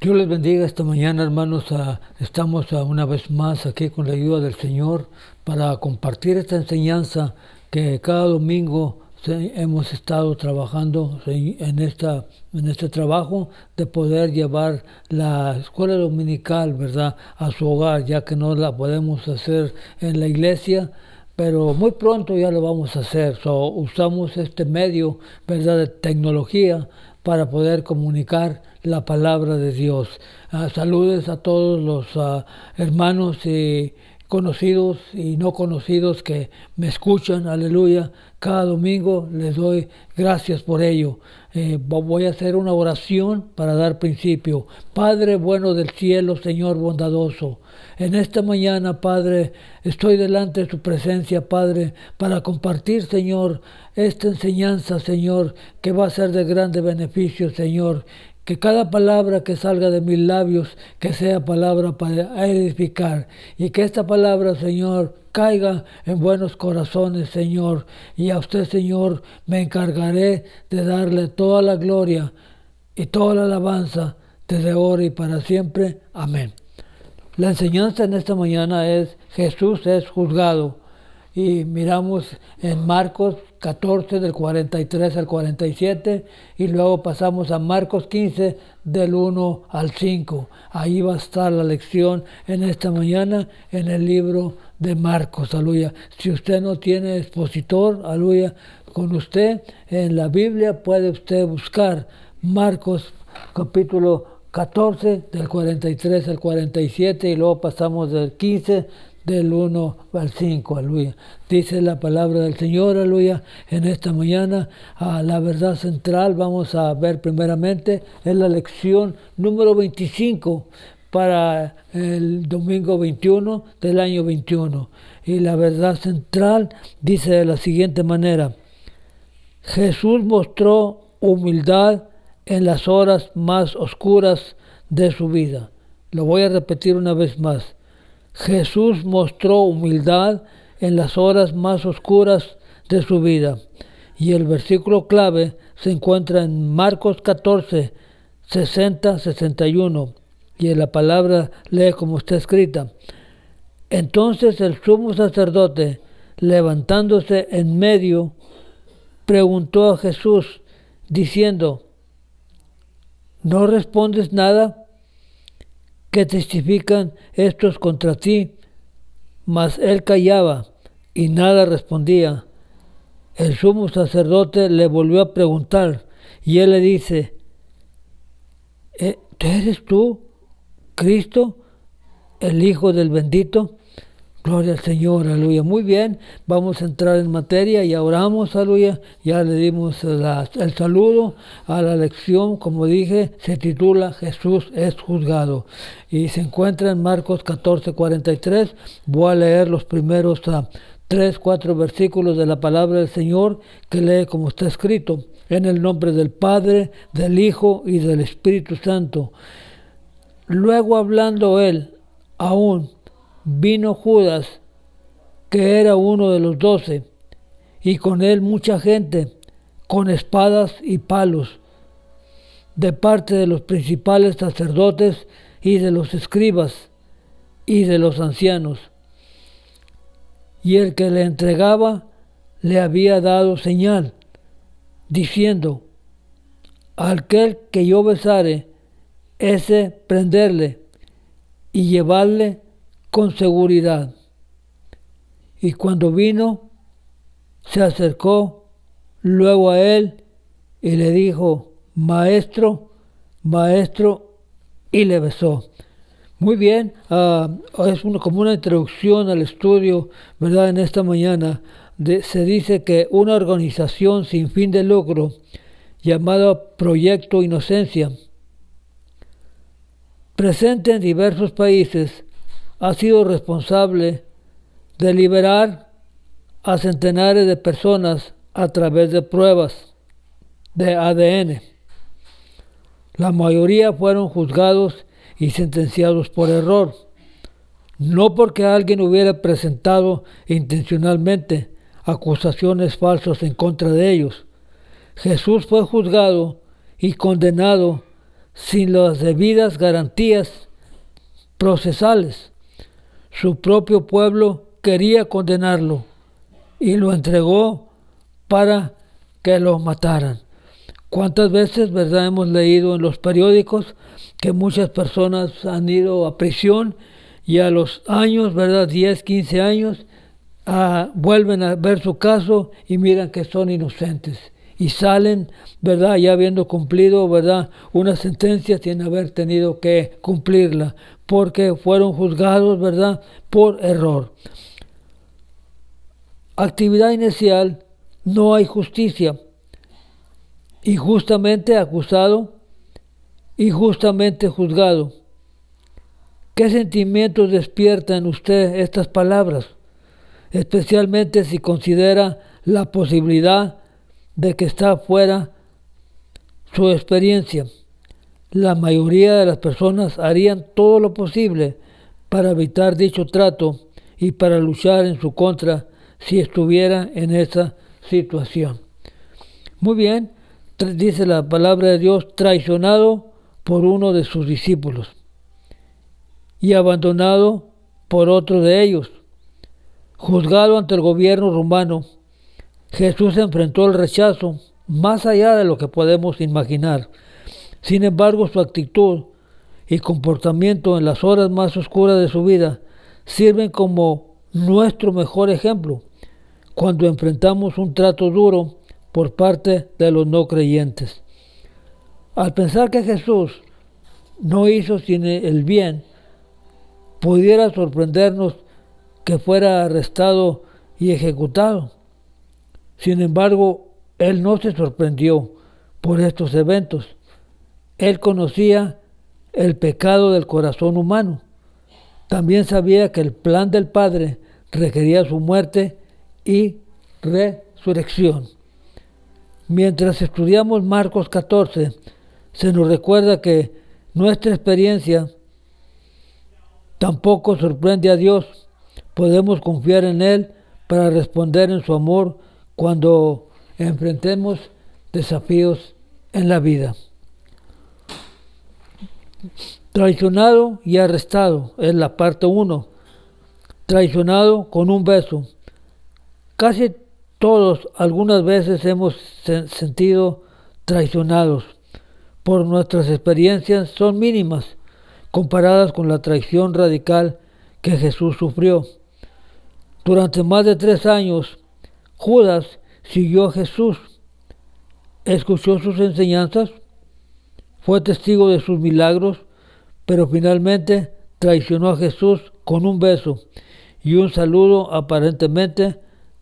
Dios les bendiga esta mañana, hermanos. Estamos una vez más aquí con la ayuda del Señor para compartir esta enseñanza que cada domingo hemos estado trabajando en este trabajo de poder llevar la escuela dominical, ¿verdad?, a su hogar, ya que no la podemos hacer en la iglesia, pero muy pronto ya lo vamos a hacer. Usamos este medio, ¿verdad?, de tecnología para poder comunicar la palabra de Dios. Saludes a todos los hermanos y conocidos y no conocidos que me escuchan, aleluya. Cada domingo les doy gracias por ello. Voy a hacer una oración para dar principio. Padre bueno del cielo, Señor bondadoso, en esta mañana, Padre, estoy delante de tu presencia, Padre, para compartir, Señor, esta enseñanza, Señor, que va a ser de grande beneficio, Señor. Que cada palabra que salga de mis labios, que sea palabra para edificar. Y que esta palabra, Señor, caiga en buenos corazones, Señor. Y a usted, Señor, me encargaré de darle toda la gloria y toda la alabanza desde ahora y para siempre. Amén. La enseñanza en esta mañana es: Jesús es juzgado. Y miramos en Marcos 14 del 43 al 47 y luego pasamos a Marcos 15 del 1 al 5. Ahí va a estar la lección en esta mañana en el libro de Marcos, aleluya. Si usted no tiene expositor, aleluya, con usted en la Biblia puede usted buscar Marcos capítulo 14 del 43 al 47 y luego pasamos del 15 del 1 al 5, aleluya. Dice la palabra del Señor, aleluya, en esta mañana. La verdad central vamos a ver primeramente en la lección número 25 para el domingo 21 del año 21. Y la verdad central dice de la siguiente manera: Jesús mostró humildad en las horas más oscuras de su vida. Lo voy a repetir una vez más. Jesús mostró humildad en las horas más oscuras de su vida. Y el versículo clave se encuentra en Marcos 14, 60-61. Y en la palabra lee como está escrita. Entonces el sumo sacerdote, levantándose en medio, preguntó a Jesús, diciendo: ¿no respondes nada? ¿Qué testifican estos contra ti? Mas él callaba y nada respondía. El sumo sacerdote le volvió a preguntar y él le dice: ¿eres tú, Cristo, el Hijo del Bendito? Gloria al Señor, aleluya. Muy bien, vamos a entrar en materia. Ya oramos, aleluya. Ya le dimos el saludo a la lección. Como dije, se titula Jesús es juzgado. Y se encuentra en Marcos 14, 43. Voy a leer los primeros 3, 4 versículos de la palabra del Señor, que lee como está escrito. En el nombre del Padre, del Hijo y del Espíritu Santo. Luego, hablando él aún, vino Judas, que era uno de los 12, y con él mucha gente, con espadas y palos, de parte de los principales sacerdotes y de los escribas y de los ancianos. Y el que le entregaba le había dado señal, diciendo: aquel que yo besare, ese prenderle y llevarle con seguridad. Y cuando vino, se acercó luego a él y le dijo: Maestro, Maestro, y le besó. Muy bien, es como una introducción al estudio, ¿verdad? En esta mañana se dice que una organización sin fin de lucro llamada Proyecto Inocencia, presente en diversos países, ha sido responsable de liberar a centenares de personas a través de pruebas de ADN. La mayoría fueron juzgados y sentenciados por error, no porque alguien hubiera presentado intencionalmente acusaciones falsas en contra de ellos. Jesús fue juzgado y condenado sin las debidas garantías procesales. Su propio pueblo quería condenarlo y lo entregó para que lo mataran. ¿Cuántas veces, verdad, hemos leído en los periódicos que muchas personas han ido a prisión y a los años, verdad, 10, 15 años, vuelven a ver su caso y miran que son inocentes y salen, verdad, ya habiendo cumplido, verdad, una sentencia sin haber tenido que cumplirla, porque fueron juzgados, verdad, por error. Actividad inicial: no hay justicia. Injustamente acusado, injustamente juzgado. ¿Qué sentimientos despierta en usted estas palabras? Especialmente si considera la posibilidad de que está fuera su experiencia. La mayoría de las personas harían todo lo posible para evitar dicho trato y para luchar en su contra si estuviera en esa situación. Muy bien, dice la palabra de Dios: traicionado por uno de sus discípulos y abandonado por otro de ellos. Juzgado ante el gobierno romano, Jesús enfrentó el rechazo más allá de lo que podemos imaginar. Sin embargo, su actitud y comportamiento en las horas más oscuras de su vida sirven como nuestro mejor ejemplo cuando enfrentamos un trato duro por parte de los no creyentes. Al pensar que Jesús no hizo sin el bien, pudiera sorprendernos que fuera arrestado y ejecutado. Sin embargo, él no se sorprendió por estos eventos. Él conocía el pecado del corazón humano. También sabía que el plan del Padre requería su muerte y resurrección. Mientras estudiamos Marcos 14, se nos recuerda que nuestra experiencia tampoco sorprende a Dios. Podemos confiar en Él para responder en su amor cuando enfrentemos desafíos en la vida. Traicionado y arrestado es la parte 1. Traicionado con un beso. Casi todos algunas veces hemos sentido traicionados. Por nuestras experiencias son mínimas comparadas con la traición radical que Jesús sufrió. Durante más de 3 años, Judas siguió a Jesús, escuchó sus enseñanzas, fue testigo de sus milagros, pero finalmente traicionó a Jesús con un beso y un saludo aparentemente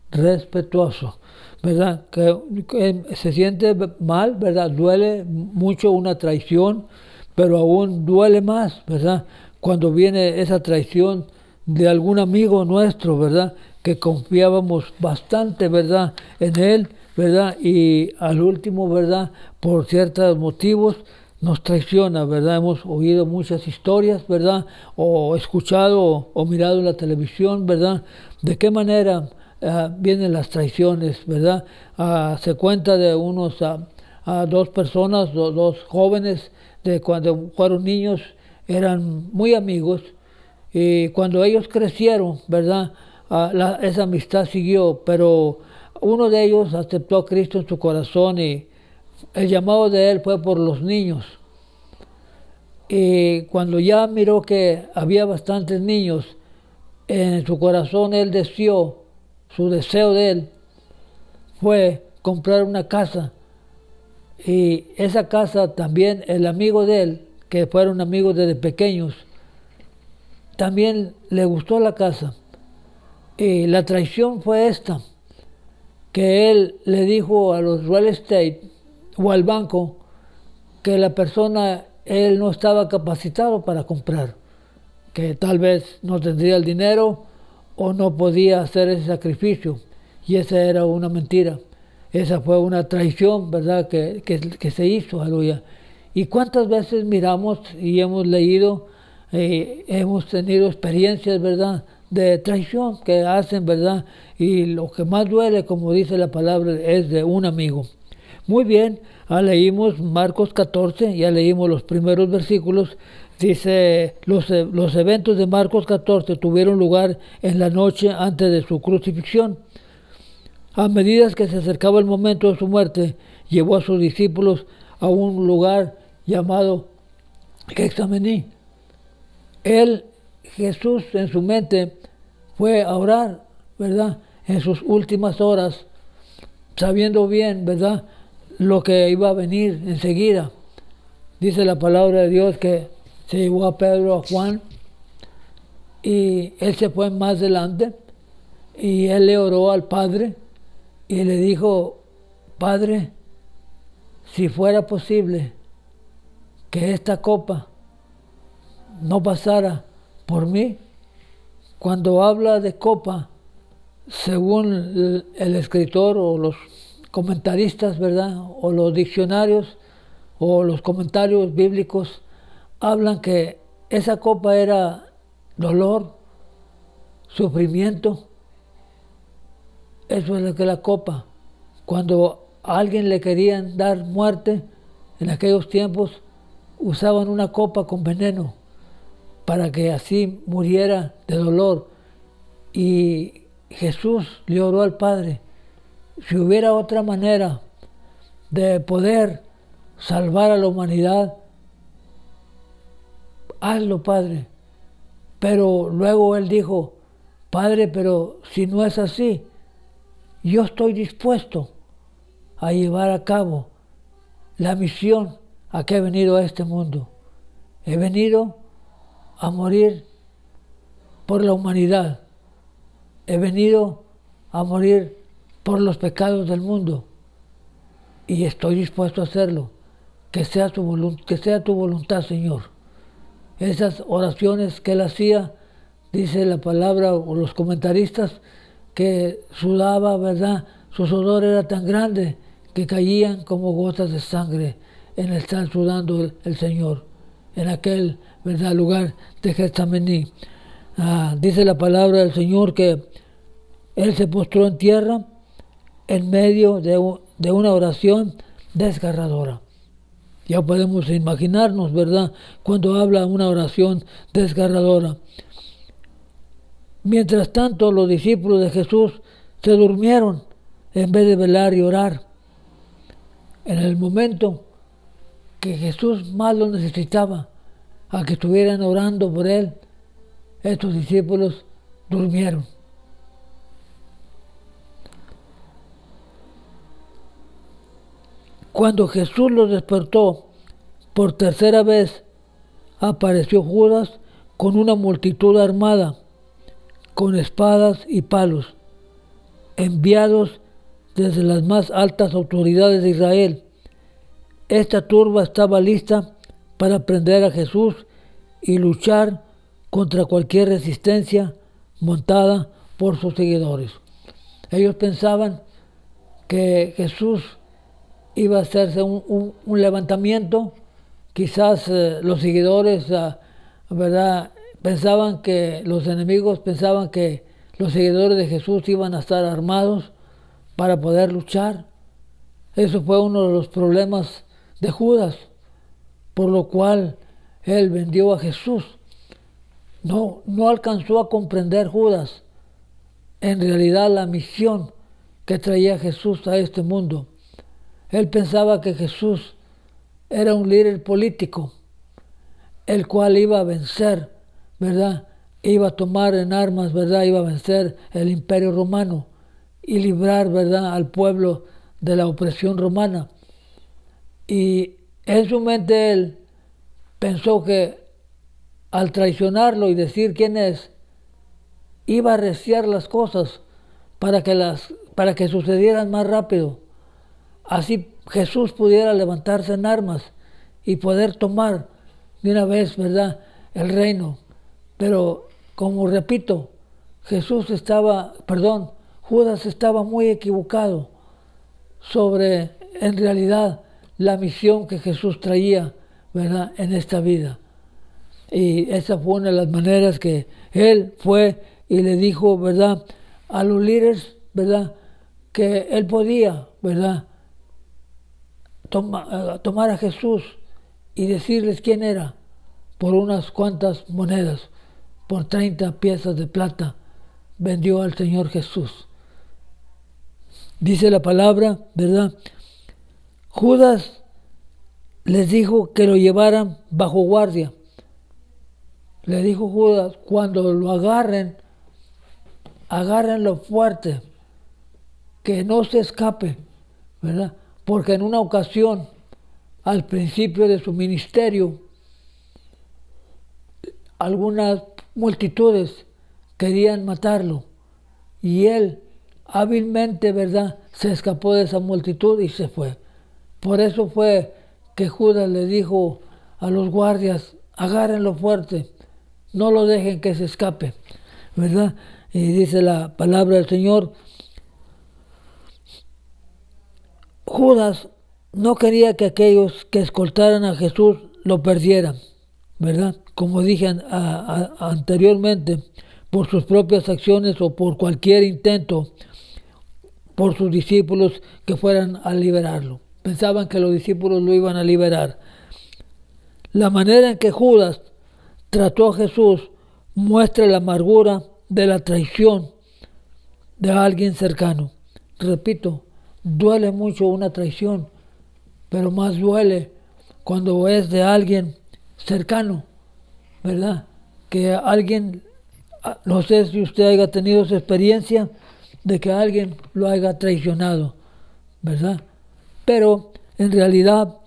respetuoso, ¿verdad? Que se siente mal, ¿verdad? Duele mucho una traición, pero aún duele más, ¿verdad? Cuando viene esa traición de algún amigo nuestro, ¿verdad? Que confiábamos bastante, ¿verdad? En él, ¿verdad? Y al último, ¿verdad? Por ciertos motivos nos traiciona, ¿verdad? Hemos oído muchas historias, ¿verdad? O escuchado o mirado en la televisión, ¿verdad? De qué manera vienen las traiciones, ¿verdad? Se cuenta de unos a 2 personas, 2 jóvenes, de cuando fueron niños, eran muy amigos, y cuando ellos crecieron, ¿verdad? Esa amistad siguió, pero uno de ellos aceptó a Cristo en su corazón y el llamado de él fue por los niños. Y cuando ya miró que había bastantes niños, en su corazón él deseó, su deseo de él fue comprar una casa. Y esa casa también el amigo de él, que fueron amigos desde pequeños, también le gustó la casa. Y la traición fue esta, que él le dijo a los real estate o al banco que la persona, él no estaba capacitado para comprar, que tal vez no tendría el dinero o no podía hacer ese sacrificio. Y esa era una mentira. Esa fue una traición, ¿verdad? Que se hizo, aleluya. ¿Y cuántas veces miramos y hemos leído, hemos tenido experiencias, ¿verdad? De traición que hacen, ¿verdad? Y lo que más duele, como dice la palabra, es de un amigo. Muy bien, leímos Marcos 14, ya leímos los primeros versículos. Dice, los eventos de Marcos 14 tuvieron lugar en la noche antes de su crucifixión. A medida que se acercaba el momento de su muerte, llevó a sus discípulos a un lugar llamado Getsemaní. Jesús en su mente fue a orar, ¿verdad? En sus últimas horas, sabiendo bien, ¿verdad?, lo que iba a venir enseguida. Dice la palabra de Dios que se llevó a Pedro, a Juan, y él se fue más adelante, y él le oró al Padre, y le dijo: Padre, si fuera posible que esta copa no pasara por mí. Cuando habla de copa, según el escritor o los comentaristas, ¿verdad?, o los diccionarios o los comentarios bíblicos, hablan que esa copa era dolor, sufrimiento. Eso es lo que la copa. Cuando a alguien le querían dar muerte, en aquellos tiempos usaban una copa con veneno para que así muriera de dolor. Y Jesús le oró al Padre: si hubiera otra manera de poder salvar a la humanidad, hazlo, Padre. Pero luego él dijo: Padre, pero si no es así, yo estoy dispuesto a llevar a cabo la misión a que he venido a este mundo. He venido a morir por la humanidad. He venido a morir por los pecados del mundo. Y estoy dispuesto a hacerlo. Que sea tu voluntad, Señor. Esas oraciones que él hacía, dice la palabra o los comentaristas, que sudaba, ¿verdad? Su sudor era tan grande que caían como gotas de sangre en el estar sudando el Señor, en aquel, ¿verdad?, lugar de Getsemaní. Dice la palabra del Señor que él se postró en tierra en medio de una oración desgarradora. Ya podemos imaginarnos, ¿verdad?, cuando habla una oración desgarradora. Mientras tanto, los discípulos de Jesús se durmieron en vez de velar y orar. En el momento que Jesús más lo necesitaba, a que estuvieran orando por él, estos discípulos durmieron. Cuando Jesús los despertó por tercera vez, apareció Judas con una multitud armada, con espadas y palos, enviados desde las más altas autoridades de Israel. Esta turba estaba lista para prender a Jesús y luchar contra cualquier resistencia montada por sus seguidores. Ellos pensaban que Jesús iba a hacerse un levantamiento. Quizás los seguidores, ¿verdad?, pensaban que los enemigos pensaban que los seguidores de Jesús iban a estar armados para poder luchar. Eso fue uno de los problemas de Judas, por lo cual él vendió a Jesús. No alcanzó a comprender Judas en realidad la misión que traía Jesús a este mundo. Él pensaba que Jesús era un líder político, el cual iba a vencer, ¿verdad? Iba a tomar en armas, ¿verdad? Iba a vencer el imperio romano y librar, ¿verdad?, al pueblo de la opresión romana. Y en su mente él pensó que al traicionarlo y decir quién es, iba a arreciar las cosas para que sucedieran más rápido. Así Jesús pudiera levantarse en armas y poder tomar de una vez, ¿verdad?, el reino. Pero, como repito, Judas estaba muy equivocado sobre, en realidad, la misión que Jesús traía, ¿verdad?, en esta vida. Y esa fue una de las maneras que él fue y le dijo, ¿verdad?, a los líderes, ¿verdad?, que él podía, ¿verdad?, tomar a Jesús y decirles quién era por unas cuantas monedas, por 30 piezas de plata, vendió al Señor Jesús. Dice la palabra, ¿verdad? Judas les dijo que lo llevaran bajo guardia. Le dijo Judas, cuando lo agarren, agárrenlo fuerte, que no se escape, ¿verdad? Porque en una ocasión, al principio de su ministerio, algunas multitudes querían matarlo y él hábilmente, ¿verdad?, se escapó de esa multitud y se fue. Por eso fue que Judas le dijo a los guardias, agárrenlo fuerte, no lo dejen que se escape, ¿verdad? Y dice la palabra del Señor, Judas no quería que aquellos que escoltaran a Jesús lo perdieran, ¿verdad? Como dije anteriormente, por sus propias acciones o por cualquier intento por sus discípulos que fueran a liberarlo. Pensaban que los discípulos lo iban a liberar. La manera en que Judas trató a Jesús muestra la amargura de la traición de alguien cercano. Repito, duele mucho una traición, pero más duele cuando es de alguien cercano, ¿verdad? Que alguien, no sé si usted haya tenido esa experiencia de que alguien lo haya traicionado, ¿verdad? Pero en realidad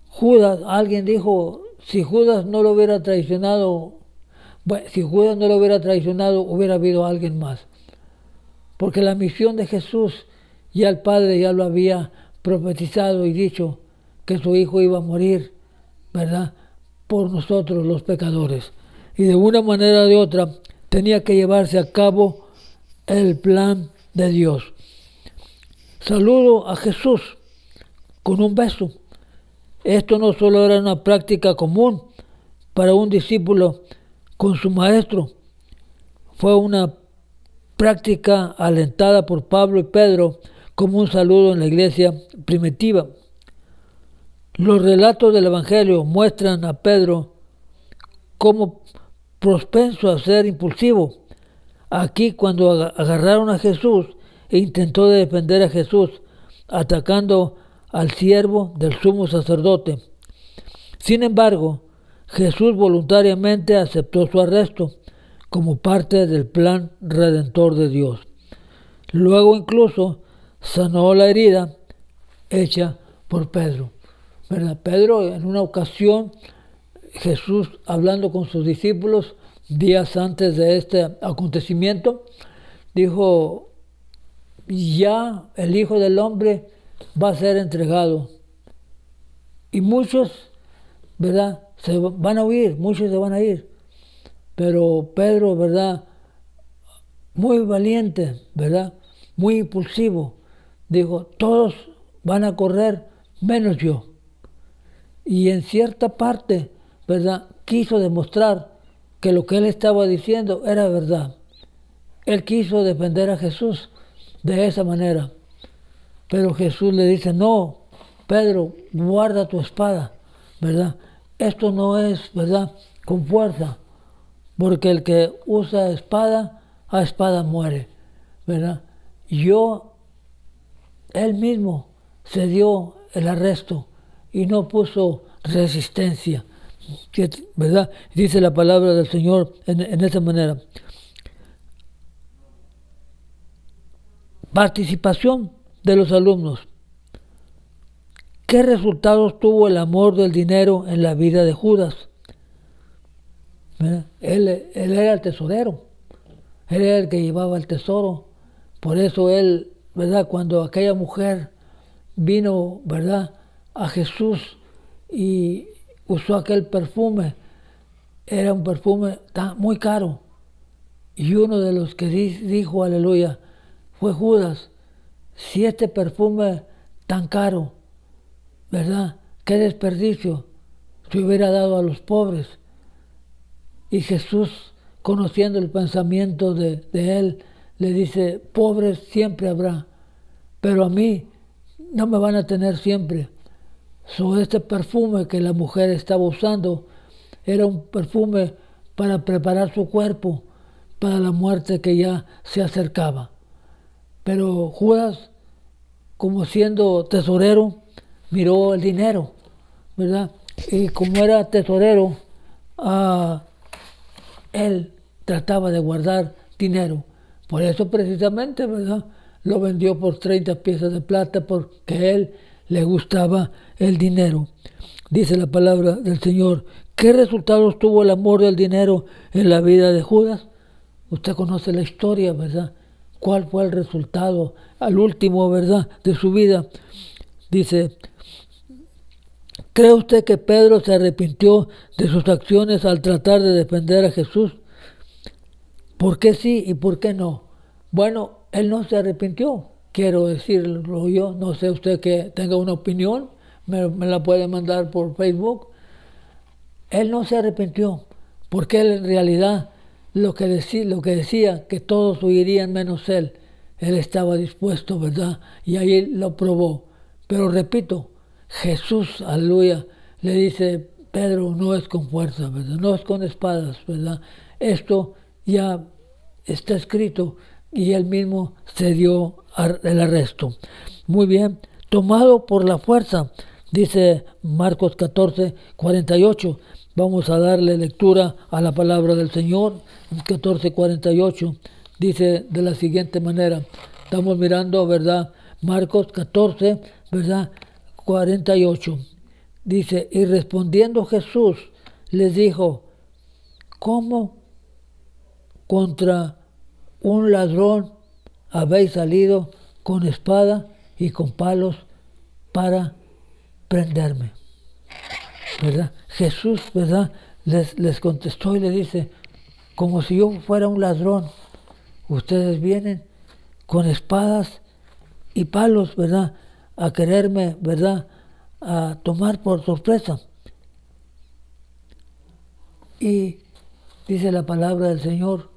Judas, alguien dijo, si Judas no lo hubiera traicionado, bueno, si Judas no lo hubiera traicionado, hubiera habido alguien más. Porque la misión de Jesús, ya el Padre ya lo había profetizado y dicho que su Hijo iba a morir, ¿verdad?, por nosotros los pecadores. Y de una manera o de otra tenía que llevarse a cabo el plan de Dios. Saludo a Jesús con un beso. Esto no solo era una práctica común para un discípulo con su maestro, fue una práctica alentada por Pablo y Pedro como un saludo en la iglesia primitiva. Los relatos del Evangelio muestran a Pedro como propenso a ser impulsivo. Aquí, cuando agarraron a Jesús e intentó defender a Jesús atacando al siervo del sumo sacerdote. Sin embargo, Jesús voluntariamente aceptó su arresto como parte del plan redentor de Dios. Luego incluso sanó la herida hecha por Pedro, ¿verdad? Pedro, en una ocasión, Jesús hablando con sus discípulos días antes de este acontecimiento, dijo, ya el Hijo del Hombre va a ser entregado y muchos, ¿verdad?, se van a huir, muchos se van a ir, pero Pedro, ¿verdad?, muy valiente, ¿verdad?, muy impulsivo, dijo, todos van a correr menos yo. Y en cierta parte, ¿verdad?, quiso demostrar que lo que él estaba diciendo era verdad. Él quiso defender a Jesús de esa manera. Pero Jesús le dice, no, Pedro, guarda tu espada, ¿verdad? Esto no es, ¿verdad?, con fuerza, porque el que usa espada, a espada muere, ¿verdad? Él mismo se dio el arresto y no puso resistencia, ¿verdad? Dice la palabra del Señor en esa manera. Participación de los alumnos. ¿Qué resultados tuvo el amor del dinero en la vida de Judas? Él era el tesorero, él era el que llevaba el tesoro. Por eso él, ¿verdad?, cuando aquella mujer vino, ¿verdad?, a Jesús y usó aquel perfume, era un perfume muy caro. Y uno de los que dijo aleluya fue Judas. Si este perfume tan caro, ¿verdad?, qué desperdicio, se hubiera dado a los pobres. Y Jesús, conociendo el pensamiento de él, le dice, pobres siempre habrá, pero a mí no me van a tener siempre. Este perfume que la mujer estaba usando era un perfume para preparar su cuerpo para la muerte que ya se acercaba. Pero Judas, como siendo tesorero, miró el dinero, ¿verdad? Y como era tesorero, él trataba de guardar dinero. Por eso precisamente, ¿verdad? Lo vendió por 30 piezas de plata porque a él le gustaba el dinero. Dice la palabra del Señor. ¿Qué resultados tuvo el amor del dinero en la vida de Judas? Usted conoce la historia, ¿verdad? ¿Cuál fue el resultado al último, ¿verdad?, de su vida? Dice, ¿cree usted que Pedro se arrepintió de sus acciones al tratar de defender a Jesús? ¿Por qué sí y por qué no? Bueno, él no se arrepintió, quiero decirlo yo. No sé usted que tenga una opinión, me la puede mandar por Facebook. Él no se arrepintió, porque él en realidad lo que decía, que todos huirían menos él. Él estaba dispuesto, ¿verdad? Y ahí lo probó. Pero repito, Jesús, aleluya, le dice, Pedro, no es con fuerza, ¿verdad? No es con espadas, ¿verdad? Esto ya está escrito y él mismo se dio el arresto. Muy bien, tomado por la fuerza, dice Marcos 14, 48. Vamos a darle lectura a la palabra del Señor. 14, 48 dice de la siguiente manera. Estamos mirando, ¿verdad? Marcos 14, ¿verdad? 48. Dice, y respondiendo Jesús les dijo, ¿cómo contra un ladrón habéis salido con espada y con palos para prenderme? ¿Verdad? Jesús, ¿verdad?, les contestó y le dice, como si yo fuera un ladrón, ustedes vienen con espadas y palos, ¿verdad?, a quererme, ¿verdad?, a tomar por sorpresa. Y dice la palabra del Señor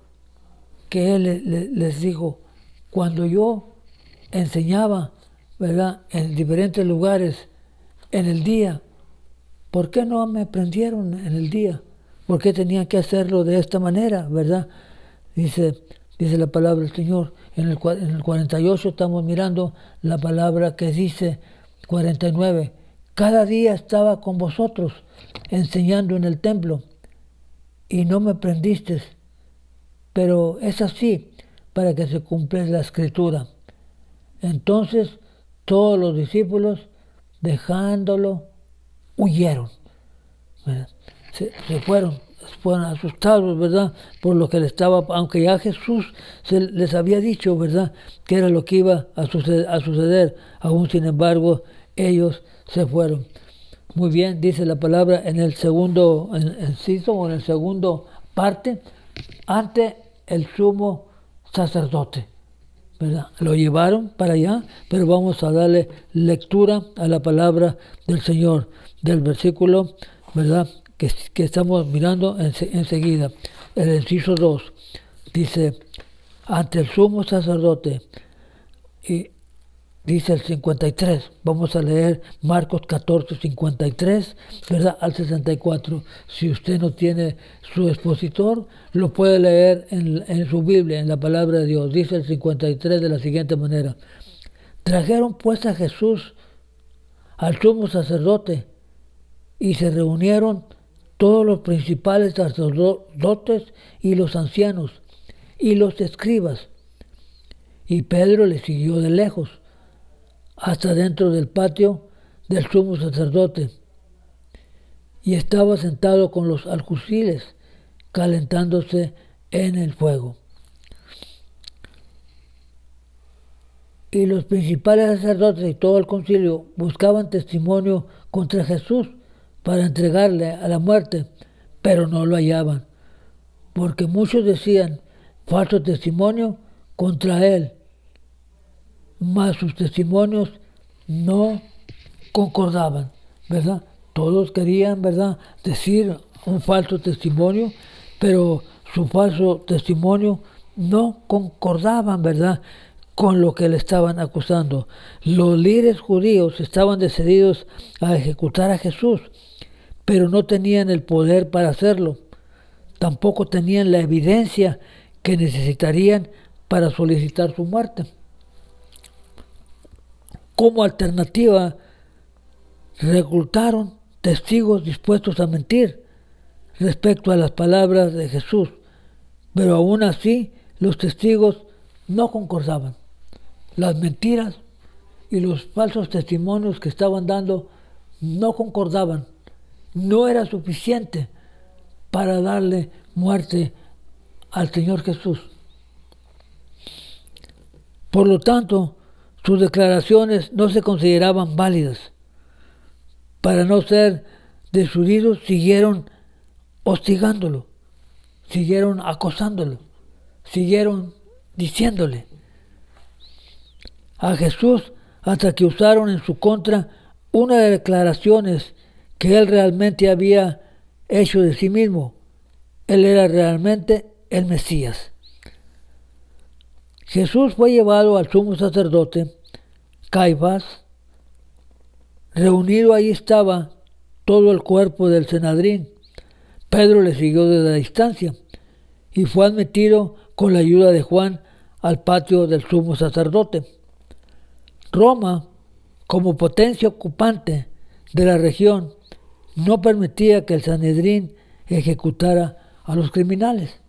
que Él les dijo, cuando yo enseñaba, ¿verdad?, en diferentes lugares en el día, ¿por qué no me prendieron en el día? ¿Por qué tenían que hacerlo de esta manera, verdad? Dice la palabra del Señor. En el 48 estamos mirando la palabra que dice 49. Cada día estaba con vosotros enseñando en el templo y no me prendiste. Pero es así para que se cumpla la escritura. Entonces todos los discípulos, dejándolo, huyeron. Se fueron asustados, ¿verdad?, por lo que le estaba, aunque ya Jesús les había dicho, ¿verdad?, que era lo que iba a suceder. Aún sin embargo, ellos se fueron. Muy bien, dice la palabra en el segundo inciso o en el segundo parte, ante el sumo sacerdote, ¿verdad? Lo llevaron para allá, pero vamos a darle lectura a la palabra del Señor, del versículo, ¿verdad?, que estamos mirando enseguida. El inciso 2 dice, ante el sumo sacerdote, y dice el 53, vamos a leer Marcos 14, 53, ¿verdad?, al 64. Si usted no tiene su expositor, lo puede leer en su Biblia, en la palabra de Dios. Dice el 53 de la siguiente manera. Trajeron pues a Jesús al sumo sacerdote y se reunieron todos los principales sacerdotes y los ancianos y los escribas. Y Pedro le siguió de lejos hasta dentro del patio del sumo sacerdote, y estaba sentado con los alguaciles calentándose en el fuego. Y los principales sacerdotes y todo el concilio buscaban testimonio contra Jesús para entregarle a la muerte, pero no lo hallaban, porque muchos decían falso testimonio contra él, mas sus testimonios no concordaban, ¿verdad? Todos querían, ¿verdad?, decir un falso testimonio, pero su falso testimonio no concordaban, ¿verdad?, con lo que le estaban acusando. Los líderes judíos estaban decididos a ejecutar a Jesús, pero no tenían el poder para hacerlo. Tampoco tenían la evidencia que necesitarían para solicitar su muerte. Como alternativa, reclutaron testigos dispuestos a mentir respecto a las palabras de Jesús, pero aún así los testigos no concordaban. Las mentiras y los falsos testimonios que estaban dando no concordaban. No era suficiente para darle muerte al Señor Jesús. Por lo tanto, sus declaraciones no se consideraban válidas. Para no ser destruidos, siguieron hostigándolo, siguieron acosándolo, siguieron diciéndole a Jesús hasta que usaron en su contra una de las declaraciones que él realmente había hecho de sí mismo. Él era realmente el Mesías. Jesús fue llevado al sumo sacerdote Caifás. Reunido ahí estaba todo el cuerpo del Sanedrín. Pedro le siguió desde la distancia y fue admitido con la ayuda de Juan al patio del sumo sacerdote. Roma, como potencia ocupante de la región, no permitía que el Sanedrín ejecutara a los criminales.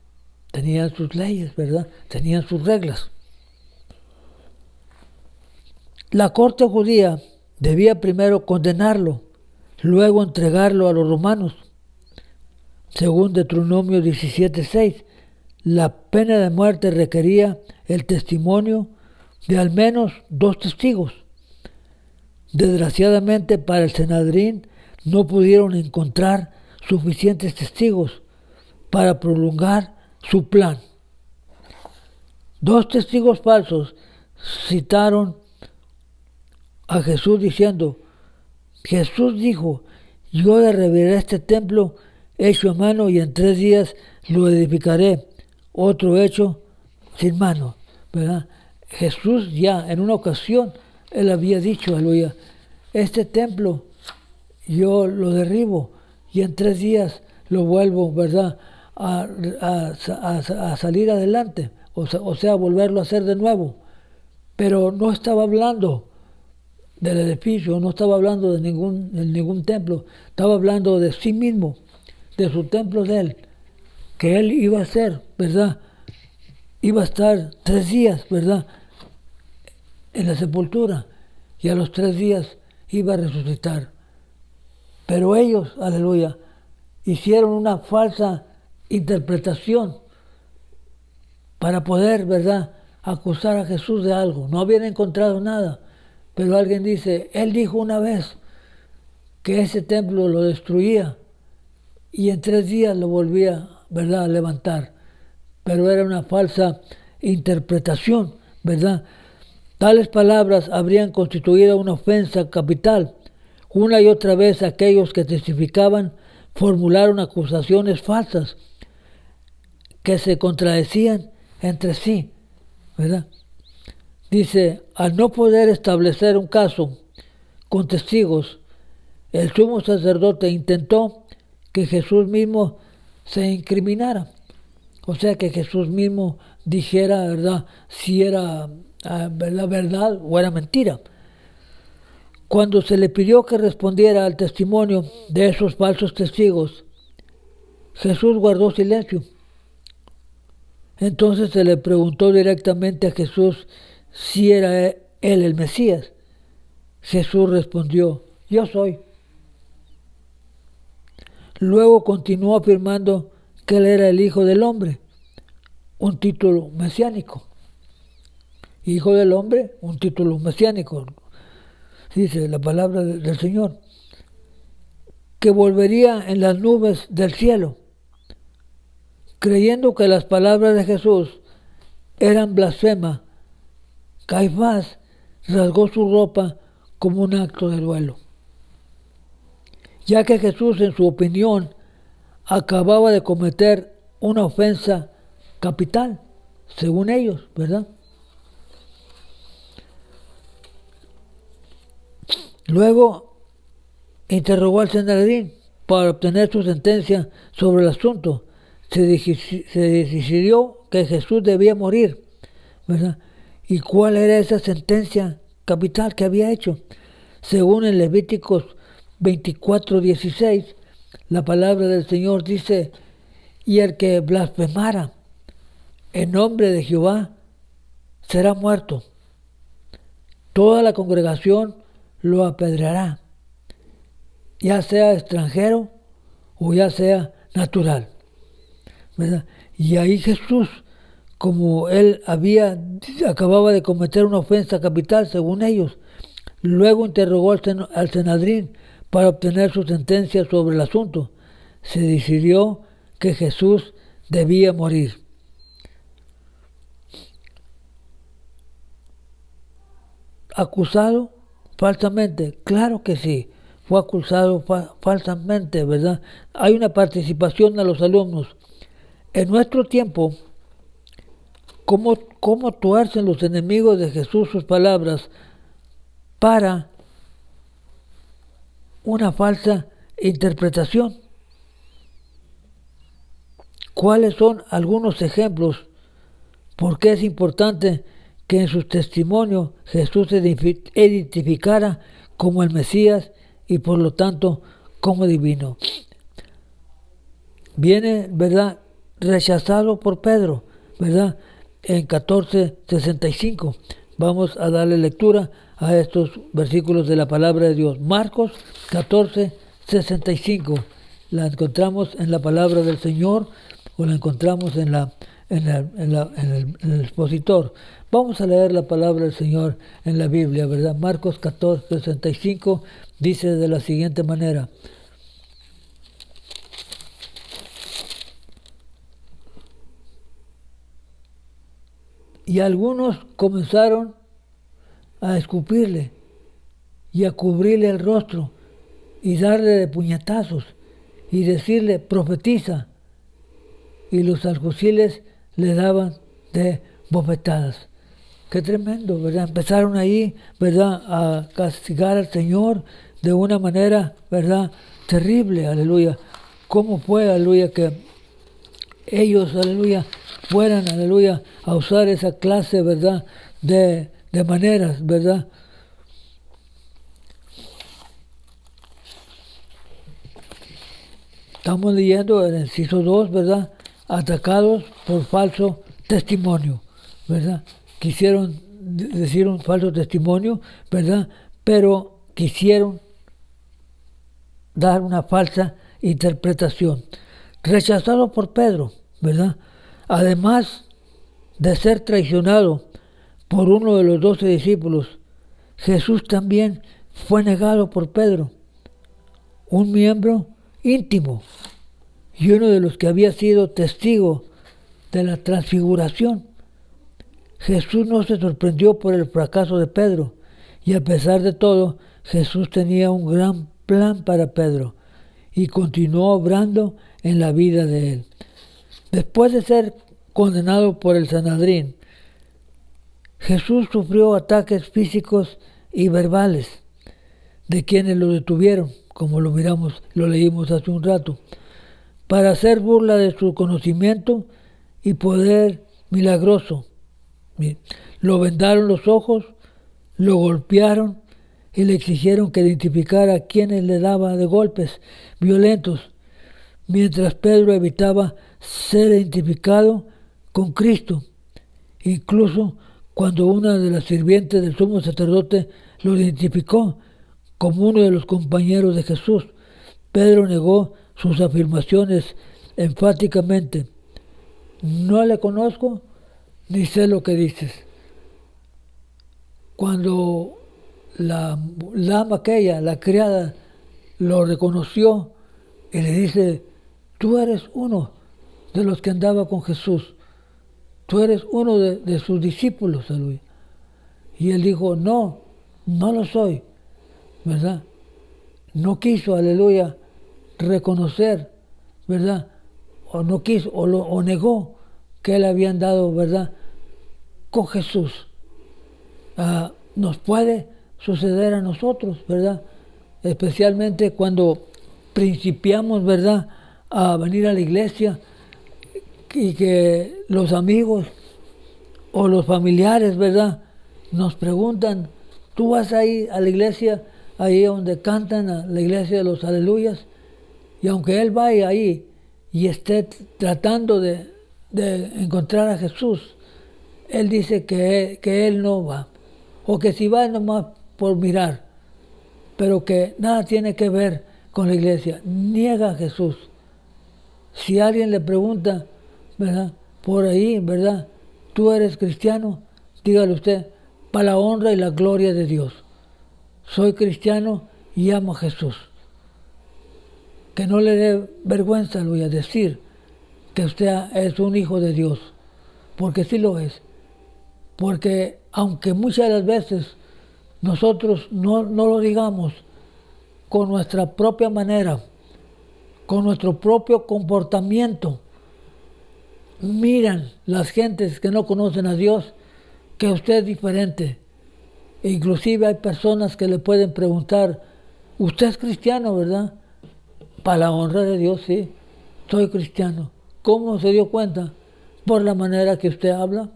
Tenían sus leyes, ¿verdad? Tenían sus reglas. La corte judía debía primero condenarlo, luego entregarlo a los romanos. Según Deuteronomio 17:6, la pena de muerte requería el testimonio de al menos 2 testigos. Desgraciadamente para el Sanedrín no pudieron encontrar suficientes testigos para prolongar su plan. 2 testigos falsos citaron a Jesús diciendo: Jesús dijo, yo derribaré este templo hecho a mano y en 3 días lo edificaré, otro hecho sin mano, ¿verdad? Jesús ya en una ocasión, él había dicho, aleluya, este templo yo lo derribo y en 3 días lo vuelvo, ¿verdad?, a salir adelante, o sea, volverlo a hacer de nuevo. Pero no estaba hablando del edificio, no estaba hablando de ningún templo, estaba hablando de sí mismo, de su templo de él, que él iba a hacer, ¿verdad? Iba a estar 3 días, ¿verdad?, en la sepultura, y a los 3 días iba a resucitar. Pero ellos, aleluya, hicieron una falsa interpretación para poder, ¿verdad?, acusar a Jesús de algo. No habían encontrado nada, pero alguien dice, él dijo una vez que ese templo lo destruía y en 3 días lo volvía, ¿verdad?, a levantar. Pero era una falsa interpretación, ¿verdad? Tales palabras habrían constituido una ofensa capital. Una y otra vez aquellos que testificaban formularon acusaciones falsas que se contradecían entre sí, ¿verdad? Dice, al no poder establecer un caso con testigos, el sumo sacerdote intentó que Jesús mismo se incriminara. O sea, que Jesús mismo dijera, ¿verdad?, si era verdad o era mentira. Cuando se le pidió que respondiera al testimonio de esos falsos testigos, Jesús guardó silencio. Entonces se le preguntó directamente a Jesús si era él el Mesías. Jesús respondió, yo soy. Luego continuó afirmando que él era el Hijo del Hombre, un título mesiánico. Hijo del Hombre, un título mesiánico, dice la palabra del Señor, que volvería en las nubes del cielo. Creyendo que las palabras de Jesús eran blasfemas, Caifás rasgó su ropa como un acto de duelo, ya que Jesús, en su opinión, acababa de cometer una ofensa capital, según ellos, ¿verdad? Luego interrogó al Sanedrín para obtener su sentencia sobre el asunto. Se decidió que Jesús debía morir, ¿verdad? ¿Y cuál era esa sentencia capital que había hecho? Según en Levíticos 24:16, la palabra del Señor dice: y el que blasfemara en nombre de Jehová será muerto. Toda la congregación lo apedreará, ya sea extranjero o ya sea natural, ¿verdad? Y ahí Jesús, como él acababa de cometer una ofensa capital según ellos, luego interrogó al Sanedrín para obtener su sentencia sobre el asunto. Se decidió que Jesús debía morir. ¿Acusado falsamente? Claro que sí, fue acusado falsamente, ¿verdad? Hay una participación de los alumnos. En nuestro tiempo, ¿cómo tuercen los enemigos de Jesús sus palabras para una falsa interpretación? ¿Cuáles son algunos ejemplos? ¿Por qué es importante que en sus testimonios Jesús se identificara como el Mesías y por lo tanto como divino? Viene, ¿verdad?, rechazado por Pedro, ¿verdad?, en 14:65. Vamos a darle lectura a estos versículos de la palabra de Dios. Marcos 14:65. La encontramos en la palabra del Señor o la encontramos en el expositor. Vamos a leer la palabra del Señor en la Biblia, ¿verdad? Marcos 14:65 dice de la siguiente manera: y algunos comenzaron a escupirle y a cubrirle el rostro y darle de puñetazos y decirle: profetiza. Y los alguaciles le daban de bofetadas. Qué tremendo, ¿verdad? Empezaron ahí, ¿verdad?, a castigar al Señor de una manera, ¿verdad?, terrible, aleluya. ¿Cómo fue, aleluya, que ellos, aleluya, fueran, aleluya, a usar esa clase, ¿verdad?, de maneras, ¿verdad? Estamos leyendo en el inciso 2, ¿verdad? Atacados por falso testimonio, ¿verdad? Quisieron decir un falso testimonio, ¿verdad? Pero quisieron dar una falsa interpretación. Rechazado por Pedro, ¿verdad? Además de ser traicionado por uno de los 12 discípulos, Jesús también fue negado por Pedro, un miembro íntimo y uno de los que había sido testigo de la transfiguración. Jesús no se sorprendió por el fracaso de Pedro, y a pesar de todo, Jesús tenía un gran plan para Pedro y continuó obrando en la vida de él. Después de ser condenado por el Sanedrín, Jesús sufrió ataques físicos y verbales de quienes lo detuvieron, como lo leímos hace un rato, para hacer burla de su conocimiento y poder milagroso. Lo vendaron los ojos, lo golpearon y le exigieron que identificara a quienes le daba de golpes violentos, mientras Pedro evitaba ser identificado con Cristo. Incluso cuando una de las sirvientes del sumo sacerdote lo identificó como uno de los compañeros de Jesús, Pedro negó sus afirmaciones enfáticamente. No le conozco ni sé lo que dices. Cuando la dama aquella, la criada, lo reconoció y le dice: tú eres uno de los que andaba con Jesús, tú eres uno de sus discípulos, aleluya. Y él dijo: no lo soy, ¿verdad? No quiso, aleluya, reconocer, ¿verdad? O no quiso, o negó que él había andado, ¿verdad?, con Jesús. Nos puede suceder a nosotros, ¿verdad? Especialmente cuando principiamos, ¿verdad?, a venir a la iglesia y que los amigos o los familiares, ¿verdad?, nos preguntan, ¿tú vas ahí a la iglesia, ahí donde cantan, a la iglesia de los aleluyas? Y aunque él vaya ahí y esté tratando de encontrar a Jesús, él dice que él no va, o que si va es nomás por mirar, pero que nada tiene que ver con la iglesia. Niega a Jesús. Si alguien le pregunta, ¿verdad?, por ahí, ¿verdad?, ¿tú eres cristiano? Dígale usted, para la honra y la gloria de Dios. Soy cristiano y amo a Jesús. Que no le dé vergüenza, lo voy a decir, que usted es un hijo de Dios, porque sí lo es. Porque aunque muchas de las veces nosotros no lo digamos con nuestra propia manera, con nuestro propio comportamiento, miran las gentes que no conocen a Dios que usted es diferente. E inclusive hay personas que le pueden preguntar, usted es cristiano, ¿verdad? Para la honra de Dios, sí, soy cristiano. ¿Cómo se dio cuenta? Por la manera que usted habla,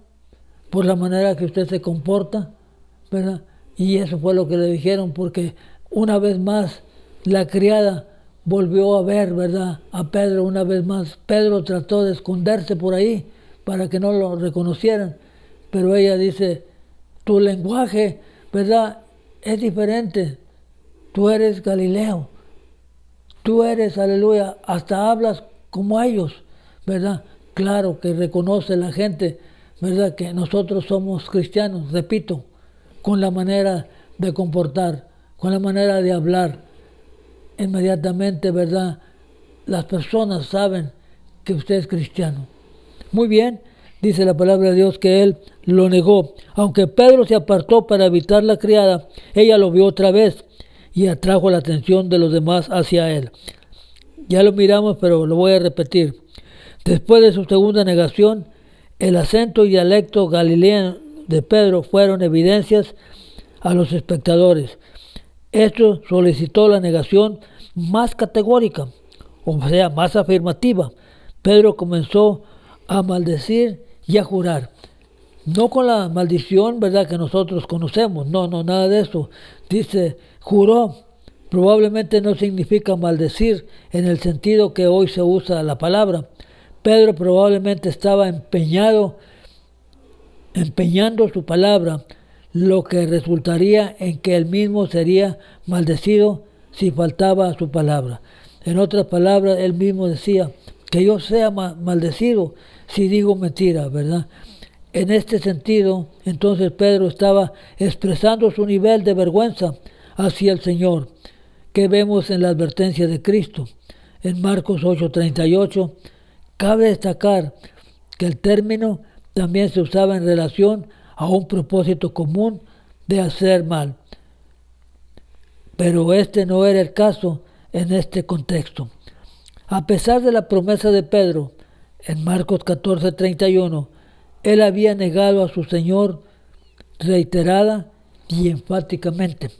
por la manera que usted se comporta, ¿verdad? Y eso fue lo que le dijeron, porque una vez más la criada volvió a ver, ¿verdad?, a Pedro una vez más. Pedro trató de esconderse por ahí para que no lo reconocieran, pero ella dice, tu lenguaje, ¿verdad?, es diferente. Tú eres Galileo. Tú eres, aleluya, hasta hablas como ellos, ¿verdad? Claro que reconoce la gente, ¿verdad?, que nosotros somos cristianos, repito, con la manera de comportar, con la manera de hablar. Inmediatamente, ¿verdad?, las personas saben que usted es cristiano. Muy bien, dice la palabra de Dios que él lo negó. Aunque Pedro se apartó para evitar la criada, ella lo vio otra vez y atrajo la atención de los demás hacia él. Ya lo miramos, pero lo voy a repetir. Después de su segunda negación, el acento y dialecto galileo de Pedro fueron evidencias a los espectadores. Esto solicitó la negación más categórica, o sea, más afirmativa. Pedro comenzó a maldecir y a jurar. No con la maldición, ¿verdad?, que nosotros conocemos. No, nada de eso. Dice, juró. Probablemente no significa maldecir en el sentido que hoy se usa la palabra. Pedro probablemente estaba empeñando su palabra, lo que resultaría en que él mismo sería maldecido si faltaba a su palabra. En otras palabras, él mismo decía, que yo sea maldecido si digo mentira, ¿verdad? En este sentido, entonces Pedro estaba expresando su nivel de vergüenza hacia el Señor, que vemos en la advertencia de Cristo. En Marcos 8:38, cabe destacar que el término también se usaba en relación a un propósito común de hacer mal. Pero este no era el caso en este contexto. A pesar de la promesa de Pedro, en Marcos 14:31, él había negado a su Señor reiterada y enfáticamente.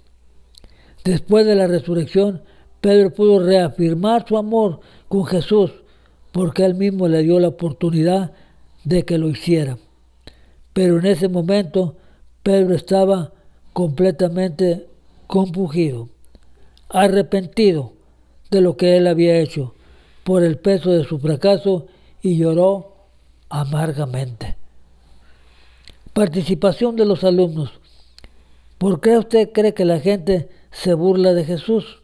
Después de la resurrección, Pedro pudo reafirmar su amor con Jesús porque él mismo le dio la oportunidad de que lo hiciera. Pero en ese momento, Pedro estaba completamente compungido, arrepentido de lo que él había hecho por el peso de su fracaso y lloró amargamente. Participación de los alumnos. ¿Por qué usted cree que la gente se burla de Jesús?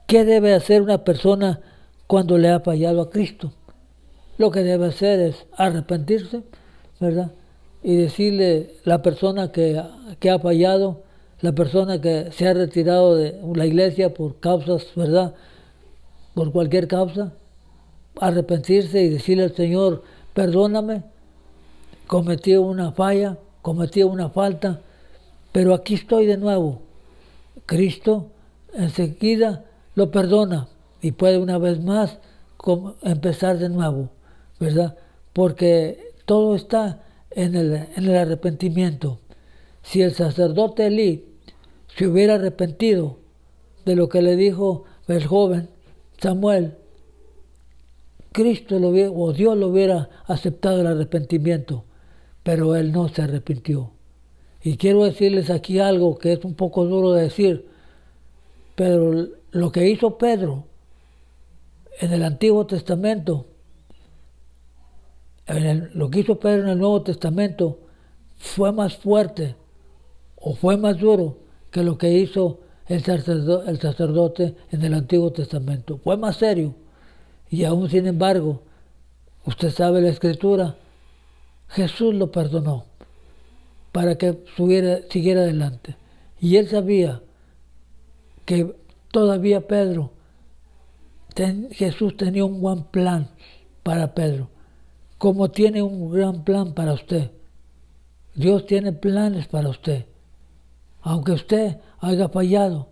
¿Qué debe hacer una persona cuando le ha fallado a Cristo? Lo que debe hacer es arrepentirse, ¿verdad? Y decirle la persona que ha fallado, la persona que se ha retirado de la iglesia por causas, ¿verdad?, por cualquier causa, arrepentirse y decirle al Señor, perdóname, cometí una falla, cometí una falta, pero aquí estoy de nuevo. Cristo enseguida lo perdona y puede una vez más empezar de nuevo, ¿verdad? Porque todo está en el arrepentimiento. Si el sacerdote Elí se hubiera arrepentido de lo que le dijo el joven Samuel, Cristo o Dios lo hubiera aceptado el arrepentimiento, pero él no se arrepintió. Y quiero decirles aquí algo que es un poco duro de decir, pero lo que hizo Pedro en el Antiguo Testamento, lo que hizo Pedro en el Nuevo Testamento fue más fuerte o fue más duro que lo que hizo el sacerdote en el Antiguo Testamento. Fue más serio. Y aún sin embargo, usted sabe la Escritura, Jesús lo perdonó para que siguiera adelante. Y él sabía que todavía Jesús tenía un buen plan para Pedro, como tiene un gran plan para usted. Dios tiene planes para usted. Aunque usted haya fallado,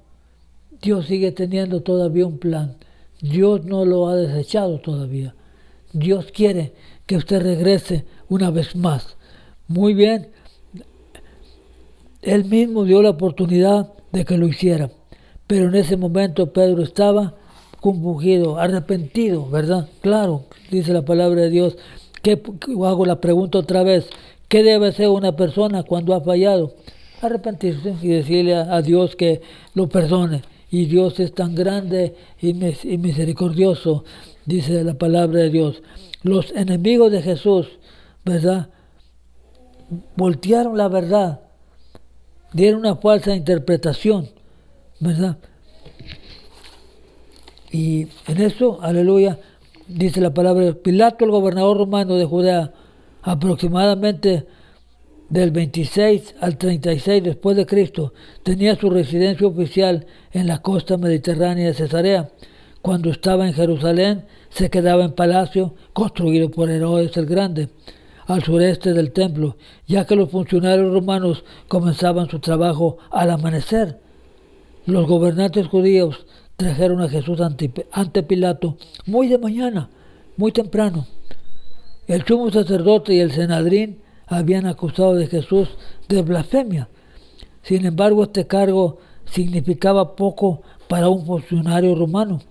Dios sigue teniendo todavía un plan. Dios no lo ha desechado todavía. Dios quiere que usted regrese una vez más. Muy bien, Él mismo dio la oportunidad de que lo hiciera. Pero en ese momento Pedro estaba compungido, arrepentido, ¿verdad? Claro, dice la palabra de Dios. Hago la pregunta otra vez. ¿Qué debe hacer una persona cuando ha fallado? Arrepentirse y decirle a Dios que lo perdone. Y Dios es tan grande y misericordioso, dice la palabra de Dios. Los enemigos de Jesús, ¿verdad?, voltearon la verdad, dieron una falsa interpretación, ¿verdad? Y en eso, aleluya, dice la palabra de Pilato, el gobernador romano de Judea, aproximadamente del 26 al 36 después de Cristo, tenía su residencia oficial en la costa mediterránea de Cesarea. Cuando estaba en Jerusalén, se quedaba en palacio construido por Herodes el Grande, al sureste del templo, ya que los funcionarios romanos comenzaban su trabajo al amanecer. Los gobernantes judíos trajeron a Jesús ante Pilato muy de mañana, muy temprano. El sumo sacerdote y el Sanedrín habían acusado de Jesús de blasfemia. Sin embargo, este cargo significaba poco para un funcionario romano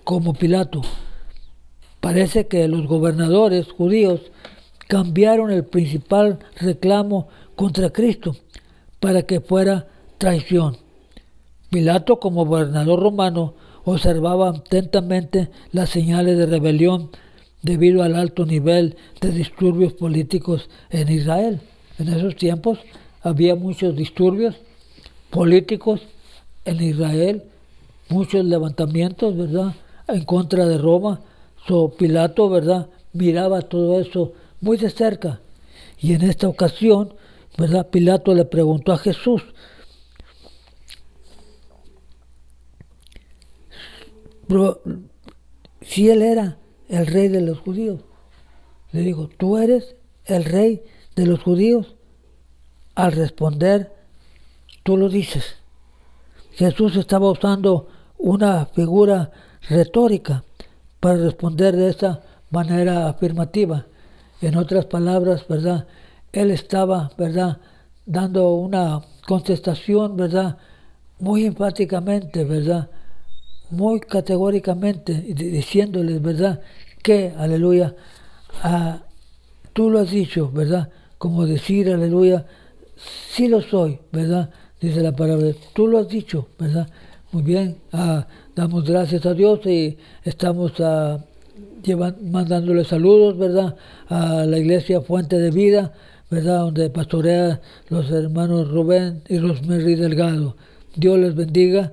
como Pilato. Parece que los gobernadores judíos cambiaron el principal reclamo contra Cristo para que fuera traición. Pilato, como gobernador romano, observaba atentamente las señales de rebelión debido al alto nivel de disturbios políticos en Israel. En esos tiempos había muchos disturbios políticos en Israel, muchos levantamientos, ¿verdad?, en contra de Roma. Pilato, ¿verdad?, miraba todo eso muy de cerca. Y en esta ocasión, ¿verdad?, Pilato le preguntó a Jesús si él era el rey de los judíos. Le dijo, ¿tú eres el rey de los judíos? Al responder, tú lo dices. Jesús estaba usando una figura retórica para responder de esa manera afirmativa. En otras palabras, ¿verdad?, él estaba, ¿verdad?, dando una contestación, ¿verdad?, muy enfáticamente, ¿verdad?, muy categóricamente, diciéndoles, ¿verdad?, que, aleluya, tú lo has dicho, ¿verdad?, como decir, aleluya, sí lo soy, ¿verdad?, dice la palabra, tú lo has dicho, ¿verdad? Muy bien, damos gracias a Dios y estamos mandándole saludos, ¿verdad?, a la iglesia Fuente de Vida, ¿verdad?, donde pastorea los hermanos Rubén y Rosemary Delgado. Dios les bendiga.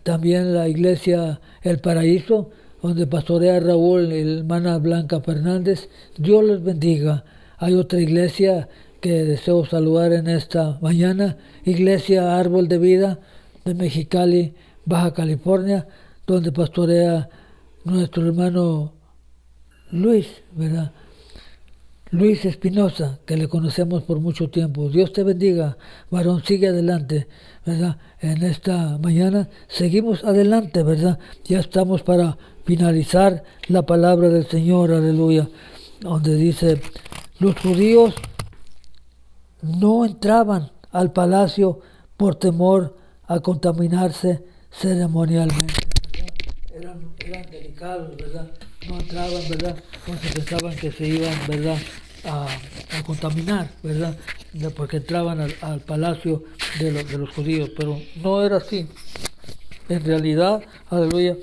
También la iglesia El Paraíso, donde pastorea Raúl y la hermana Blanca Fernández. Dios les bendiga. Hay otra iglesia que deseo saludar en esta mañana, Iglesia Árbol de Vida de Mexicali, Baja California, donde pastorea nuestro hermano Luis, ¿verdad?, Luis Espinosa, que le conocemos por mucho tiempo. Dios te bendiga, varón, sigue adelante, ¿verdad? En esta mañana seguimos adelante, ¿verdad? Ya estamos para finalizar la palabra del Señor, aleluya, donde dice, los judíos no entraban al palacio por temor a contaminarse ceremonialmente. Eran delicados, ¿verdad? No entraban, ¿verdad? Porque pensaban que se iban, ¿verdad? A contaminar, ¿verdad? Porque entraban al palacio de los judíos, pero no era así. En realidad, aleluya,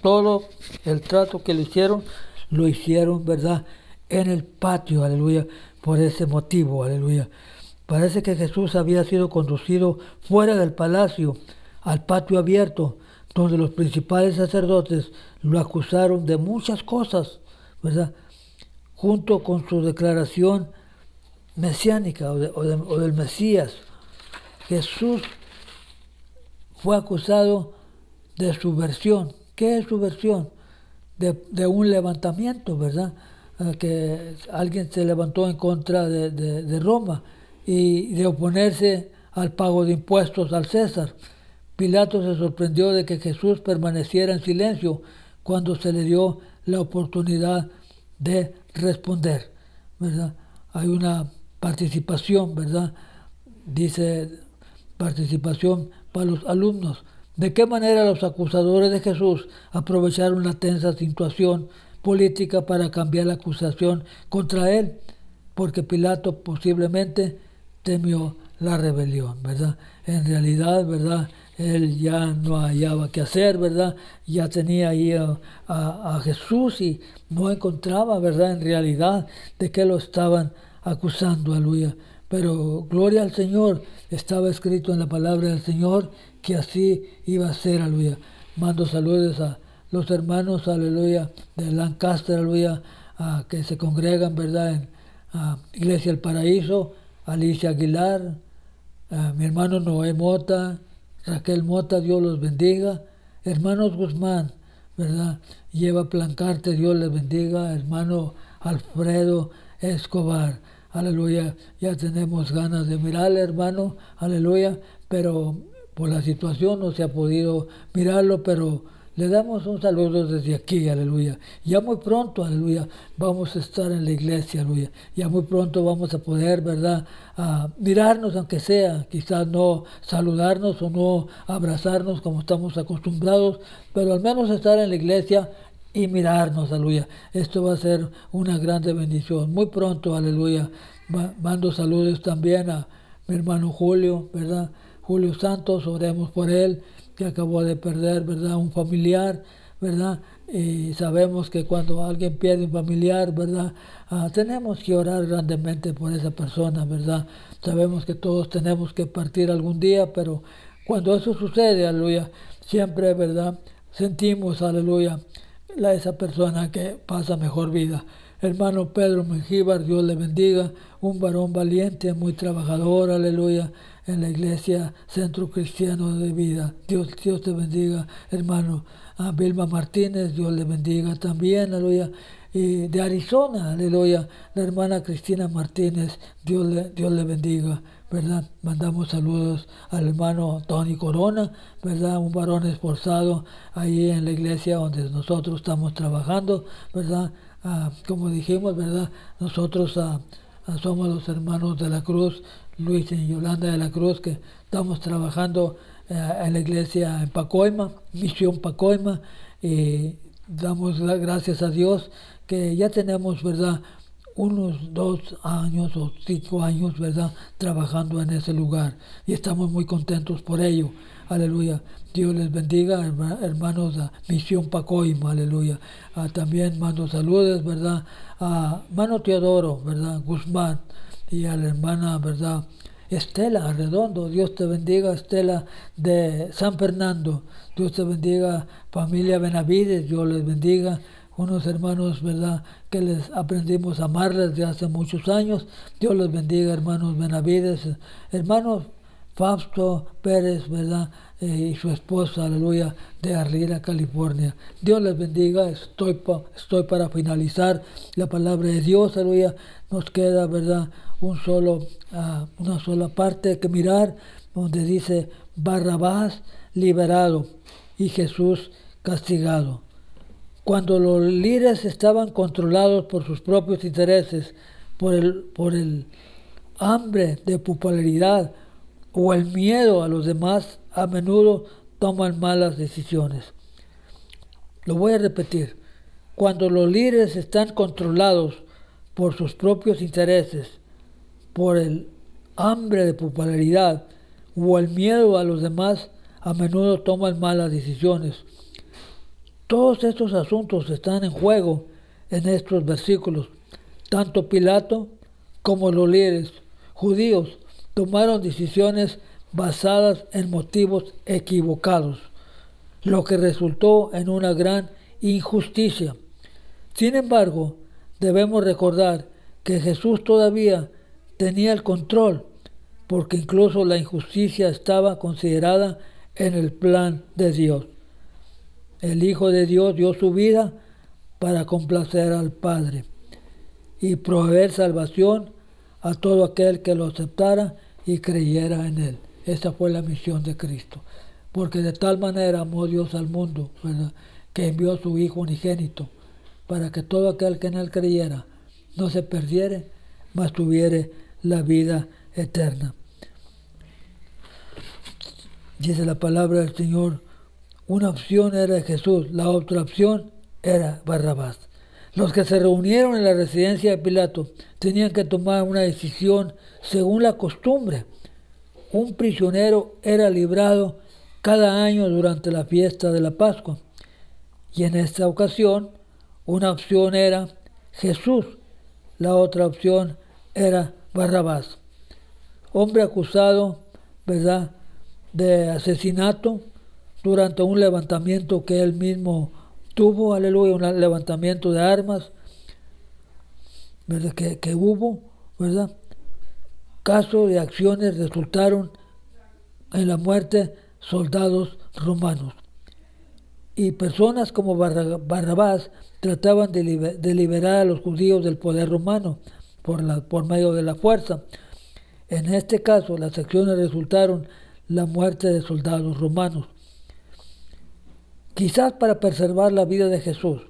todo el trato que le hicieron, lo hicieron, ¿verdad? En el patio, aleluya, por ese motivo, aleluya. Parece que Jesús había sido conducido fuera del palacio, al patio abierto, donde los principales sacerdotes lo acusaron de muchas cosas, ¿verdad? Junto con su declaración mesiánica o del Mesías. Jesús fue acusado de subversión. ¿Qué es subversión? De un levantamiento, ¿verdad? Que alguien se levantó en contra de Roma y de oponerse al pago de impuestos al César. Pilato se sorprendió de que Jesús permaneciera en silencio cuando se le dio la oportunidad de responder, ¿verdad? Hay una participación, ¿verdad? Dice participación para los alumnos. ¿De qué manera los acusadores de Jesús aprovecharon la tensa situación política para cambiar la acusación contra él? Porque Pilato posiblemente temió la rebelión, ¿verdad? En realidad, ¿verdad? Él ya no hallaba qué hacer, ¿verdad? Ya tenía ahí a Jesús y no encontraba, ¿verdad? En realidad de qué lo estaban acusando, aleluya. Pero gloria al Señor, estaba escrito en la palabra del Señor que así iba a ser, aleluya. Mando saludos a los hermanos, aleluya, de Lancaster, aleluya, que se congregan, ¿verdad? En Iglesia del Paraíso, Alicia Aguilar, mi hermano Noé Mota, Raquel Mota, Dios los bendiga. Hermanos Guzmán, ¿verdad? Lleva Plancarte, Dios les bendiga. Hermano Alfredo Escobar, aleluya. Ya tenemos ganas de mirarle, hermano, aleluya, pero por la situación no se ha podido mirarlo, pero le damos un saludo desde aquí, aleluya. Ya muy pronto, aleluya, vamos a estar en la iglesia, aleluya. Ya muy pronto vamos a poder, ¿verdad? Mirarnos, aunque sea, quizás no saludarnos o no abrazarnos como estamos acostumbrados, pero al menos estar en la iglesia y mirarnos, aleluya. Esto va a ser una grande bendición. Muy pronto, aleluya. Mando saludos también a mi hermano Julio, ¿verdad? Julio Santos, oremos por él, que acabó de perder, ¿verdad? Un familiar, ¿verdad? Y sabemos que cuando alguien pierde un familiar, ¿verdad? Tenemos que orar grandemente por esa persona, ¿verdad? Sabemos que todos tenemos que partir algún día, pero cuando eso sucede, aleluya, siempre, ¿verdad? Sentimos, aleluya, esa persona que pasa mejor vida. Hermano Pedro Mengíbar, Dios le bendiga, un varón valiente, muy trabajador, aleluya, en la iglesia Centro Cristiano de Vida. Dios te bendiga, hermano. A Vilma Martínez, Dios le bendiga también, aleluya. Y de Arizona, aleluya, la hermana Cristina Martínez, Dios le bendiga, ¿verdad? Mandamos saludos al hermano Tony Corona, ¿verdad? Un varón esforzado ahí en la iglesia donde nosotros estamos trabajando, ¿verdad? Como dijimos, ¿verdad? Nosotros somos los hermanos de la Cruz, Luis y Yolanda de la Cruz, que estamos trabajando en la iglesia en Pacoima, Misión Pacoima, y damos gracias a Dios que ya tenemos, ¿verdad?, unos 2 años o 5 años, ¿verdad?, trabajando en ese lugar y estamos muy contentos por ello. Aleluya. Dios les bendiga, hermanos de Misión Pacoima, aleluya. También mando saludos, ¿verdad?, a hermano Teodoro, ¿verdad?, Guzmán, y a la hermana, ¿verdad?, Estela Arredondo. Dios te bendiga, Estela de San Fernando. Dios te bendiga, familia Benavides, Dios les bendiga. Unos hermanos, ¿verdad?, que les aprendimos a amarles desde hace muchos años. Dios les bendiga, hermanos Benavides. Hermanos Fausto Pérez, ¿verdad?, y su esposa, aleluya, de Arrira, California. Dios les bendiga. Estoy para finalizar la palabra de Dios, aleluya. Nos queda, ¿verdad?, una sola parte que mirar, donde dice Barrabás liberado y Jesús castigado. Cuando los líderes estaban controlados por sus propios intereses, por el hambre de popularidad o el miedo a los demás a menudo toman malas decisiones. Lo voy a repetir. Cuando los líderes están controlados por sus propios intereses, por el hambre de popularidad o el miedo a los demás, a menudo toman malas decisiones. Todos estos asuntos están en juego en estos versículos. Tanto Pilato como los líderes judíos tomaron decisiones basadas en motivos equivocados, lo que resultó en una gran injusticia. Sin embargo, debemos recordar que Jesús todavía tenía el control, porque incluso la injusticia estaba considerada en el plan de Dios. El Hijo de Dios dio su vida para complacer al Padre y proveer salvación a todo aquel que lo aceptara y creyera en Él. Esa fue la misión de Cristo. Porque de tal manera amó Dios al mundo, ¿verdad?, que envió a su Hijo unigénito, para que todo aquel que en Él creyera no se perdiere, mas tuviere la vida eterna. Dice la palabra del Señor, una opción era Jesús, la otra opción era Barrabás. Los que se reunieron en la residencia de Pilato tenían que tomar una decisión según la costumbre. Un prisionero era librado cada año durante la fiesta de la Pascua. Y en esta ocasión, una opción era Jesús, la otra opción era Barrabás. Hombre acusado, ¿verdad?, de asesinato durante un levantamiento que él mismo tuvo, aleluya, un levantamiento de armas, ¿verdad?, que hubo, ¿verdad? Casos y acciones resultaron en la muerte de soldados romanos. Y personas como Barrabás trataban de liberar a los judíos del poder romano por medio de la fuerza. En este caso, las acciones resultaron la muerte de soldados romanos. Quizás para preservar la vida de Jesús,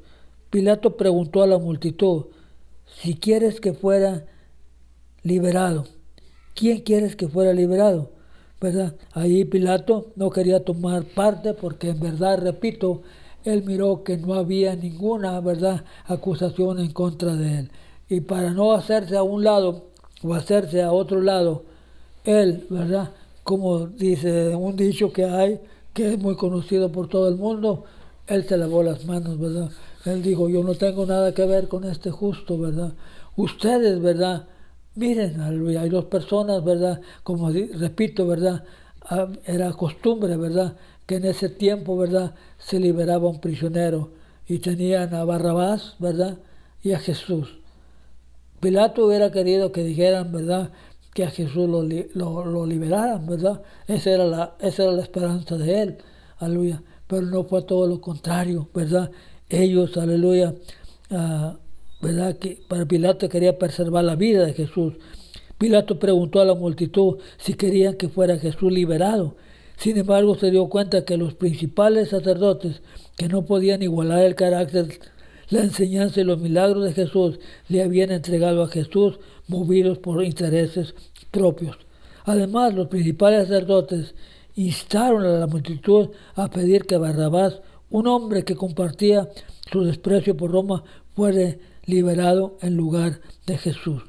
Pilato preguntó a la multitud, si quieres que fuera liberado. ¿Quién quieres que fuera liberado? ¿Verdad? Ahí Pilato no quería tomar parte porque en verdad, repito, él miró que no había ninguna, ¿verdad?, acusación en contra de él. Y para no hacerse a un lado o hacerse a otro lado, él, ¿verdad?, como dice un dicho que hay, que es muy conocido por todo el mundo, él se lavó las manos, ¿verdad? Él dijo, yo no tengo nada que ver con este justo, ¿verdad? Ustedes, ¿verdad?, miren, aleluya, hay dos personas, ¿verdad?, como repito, ¿verdad?, era costumbre, ¿verdad?, que en ese tiempo, ¿verdad?, se liberaba un prisionero y tenían a Barrabás, ¿verdad?, y a Jesús. Pilato hubiera querido que dijeran, ¿verdad?, que a Jesús lo liberaran, ¿verdad? Esa era la esperanza de él, aleluya. Pero no fue todo lo contrario, ¿verdad? Ellos, aleluya, ¿verdad?, que para Pilato quería preservar la vida de Jesús. Pilato preguntó a la multitud si querían que fuera Jesús liberado. Sin embargo, se dio cuenta que los principales sacerdotes, que no podían igualar el carácter, la enseñanza y los milagros de Jesús, le habían entregado a Jesús movidos por intereses propios. Además, los principales sacerdotes instaron a la multitud a pedir que Barrabás, un hombre que compartía su desprecio por Roma, fuera liberado en lugar de Jesús.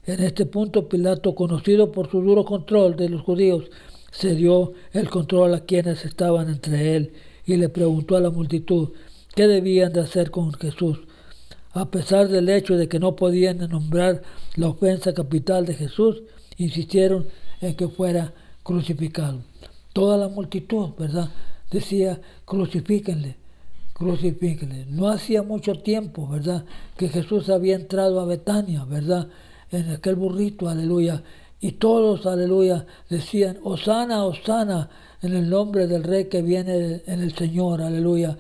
En este punto, Pilato, conocido por su duro control de los judíos, cedió el control a quienes estaban entre él y le preguntó a la multitud qué debían de hacer con Jesús. A pesar del hecho de que no podían nombrar la ofensa capital de Jesús, insistieron en que fuera crucificado. Toda la multitud, ¿verdad?, decía, crucifíquenle, crucifíquenle. No hacía mucho tiempo, ¿verdad?, que Jesús había entrado a Betania, ¿verdad?, en aquel burrito, aleluya, y todos, aleluya, decían, Hosana, Hosana, en el nombre del Rey que viene en el Señor, aleluya.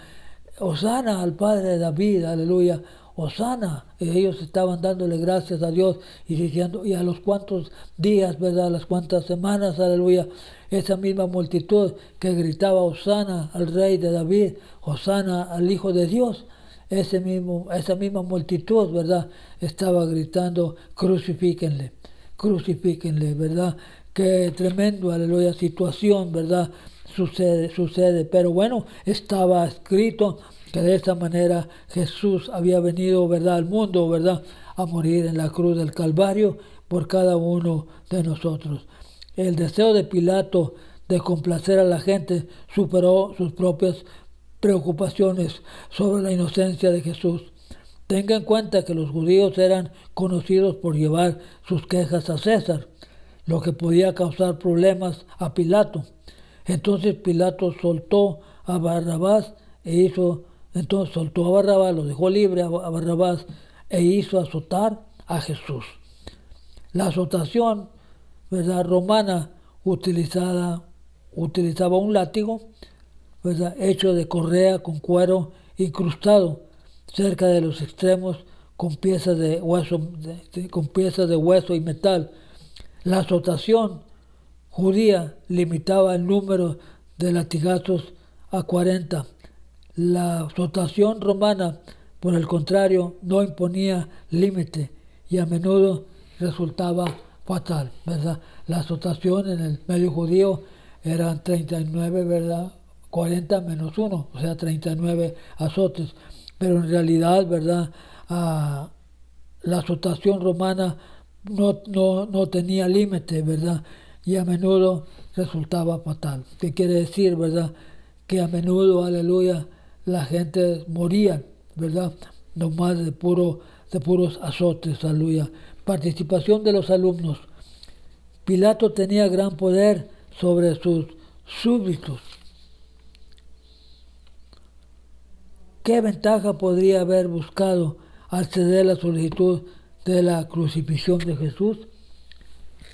Hosana al Padre de David, aleluya. Hosana. Y ellos estaban dándole gracias a Dios y diciendo, y a los cuantos días, ¿verdad?, a las cuantas semanas, aleluya, esa misma multitud que gritaba Hosana al Rey de David, Hosana al Hijo de Dios, esa misma multitud, ¿verdad?, estaba gritando, crucifíquenle. crucifíquenle, ¿verdad? Qué tremendo, aleluya, situación, ¿verdad? Sucede. Pero bueno, estaba escrito que de esta manera Jesús había venido, ¿verdad?, al mundo, ¿verdad?, a morir en la cruz del Calvario por cada uno de nosotros. El deseo de Pilato de complacer a la gente superó sus propias preocupaciones sobre la inocencia de Jesús. Tenga en cuenta que los judíos eran conocidos por llevar sus quejas a César, lo que podía causar problemas a Pilato. Entonces Pilato soltó a Barrabás lo dejó libre a Barrabás e hizo azotar a Jesús. La azotación, ¿verdad?, romana utilizaba un látigo, ¿verdad?, hecho de correa con cuero incrustado cerca de los extremos con piezas de hueso y metal. La azotación judía limitaba el número de latigazos a 40. La azotación romana, por el contrario, no imponía límite y a menudo resultaba fatal, ¿verdad? La azotación en el medio judío eran 39, ¿verdad?, 40 menos 1, o sea, 39 azotes. Pero en realidad, ¿verdad?, la azotación romana no tenía límite, ¿verdad?, y a menudo resultaba fatal. ¿Qué quiere decir, verdad? Que a menudo, aleluya, la gente moría, ¿verdad?, nomás de puros azotes, aleluya. Participación de los alumnos. Pilato tenía gran poder sobre sus súbditos. ¿Qué ventaja podría haber buscado al ceder la solicitud de la crucifixión de Jesús?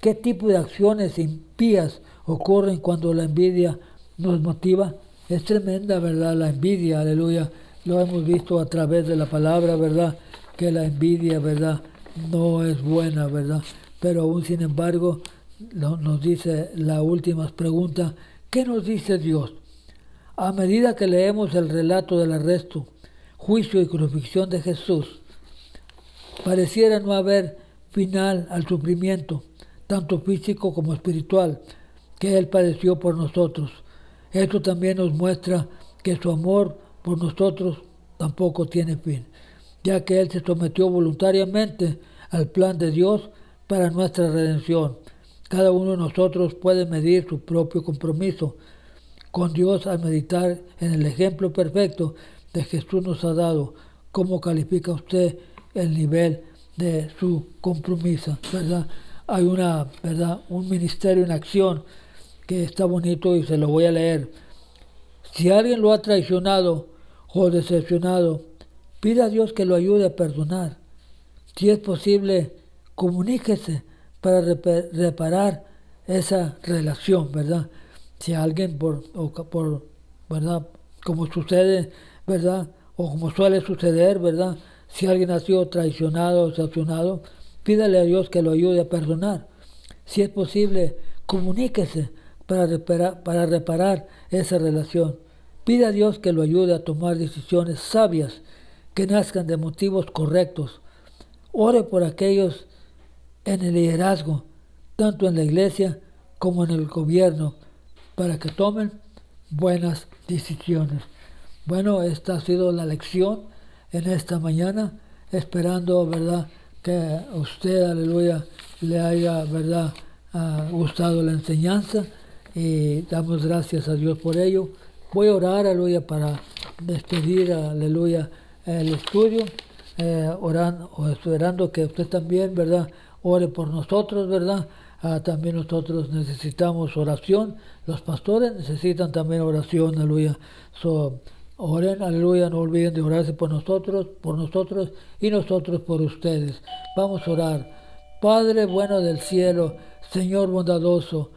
¿Qué tipo de acciones impías ocurren cuando la envidia nos motiva? Es tremenda, ¿verdad?, la envidia, aleluya. Lo hemos visto a través de la palabra, ¿verdad?, que la envidia, ¿verdad?, no es buena, ¿verdad? Pero aún sin embargo, nos dice la última pregunta, ¿qué nos dice Dios? A medida que leemos el relato del arresto, juicio y crucifixión de Jesús, pareciera no haber final al sufrimiento, tanto físico como espiritual, que Él padeció por nosotros. Esto también nos muestra que su amor por nosotros tampoco tiene fin, ya que Él se sometió voluntariamente al plan de Dios para nuestra redención. Cada uno de nosotros puede medir su propio compromiso con Dios al meditar en el ejemplo perfecto que Jesús nos ha dado. ¿Cómo califica usted el nivel de su compromiso, ¿verdad? Hay un ministerio en acción que está bonito y se lo voy a leer. Si alguien lo ha traicionado o decepcionado, pida a Dios que lo ayude a perdonar. Si es posible, comuníquese para reparar esa relación, ¿verdad? Si alguien ¿verdad?, como sucede, ¿verdad?, o como suele suceder, ¿verdad?, si alguien ha sido traicionado o decepcionado, pídale a Dios que lo ayude a perdonar. Si es posible, comuníquese para reparar esa relación. Pida a Dios que lo ayude a tomar decisiones sabias que nazcan de motivos correctos. Ore por aquellos en el liderazgo, tanto en la iglesia como en el gobierno, para que tomen buenas decisiones. Bueno, esta ha sido la lección en esta mañana, esperando, ¿verdad?, que a usted, aleluya, le haya, ¿verdad?, gustado la enseñanza, y damos gracias a Dios por ello. Voy a orar, aleluya, para despedir, aleluya, el estudio, esperando que usted también, ¿verdad?, ore por nosotros, ¿verdad? También nosotros necesitamos oración, los pastores necesitan también oración, aleluya. Oren, aleluya, no olviden de orarse por nosotros y nosotros por ustedes. Vamos a orar. Padre bueno del cielo, Señor bondadoso,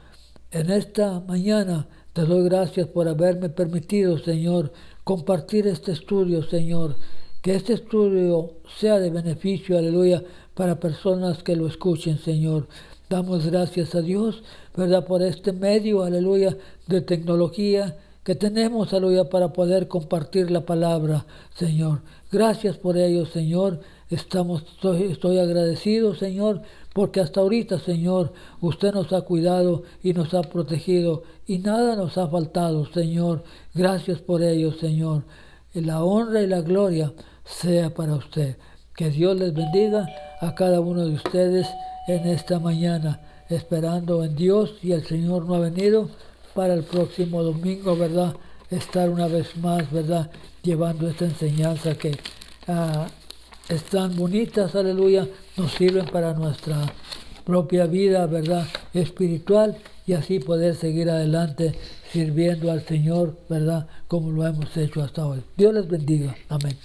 en esta mañana te doy gracias por haberme permitido, Señor, compartir este estudio, Señor. Que este estudio sea de beneficio, aleluya, para personas que lo escuchen, Señor. Damos gracias a Dios, ¿verdad?, por este medio, aleluya, de tecnología que tenemos, aleluya, para poder compartir la palabra, Señor. Gracias por ello, Señor. Estoy agradecido, Señor, porque hasta ahorita, Señor, usted nos ha cuidado y nos ha protegido y nada nos ha faltado, Señor. Gracias por ello, Señor. Y la honra y la gloria sea para usted. Que Dios les bendiga a cada uno de ustedes en esta mañana, esperando en Dios, y el Señor no ha venido, para el próximo domingo, ¿verdad? Estar una vez más, ¿verdad? Llevando esta enseñanza que están bonitas, aleluya, nos sirven para nuestra propia vida, ¿verdad? Espiritual, y así poder seguir adelante sirviendo al Señor, ¿verdad? Como lo hemos hecho hasta hoy. Dios les bendiga. Amén.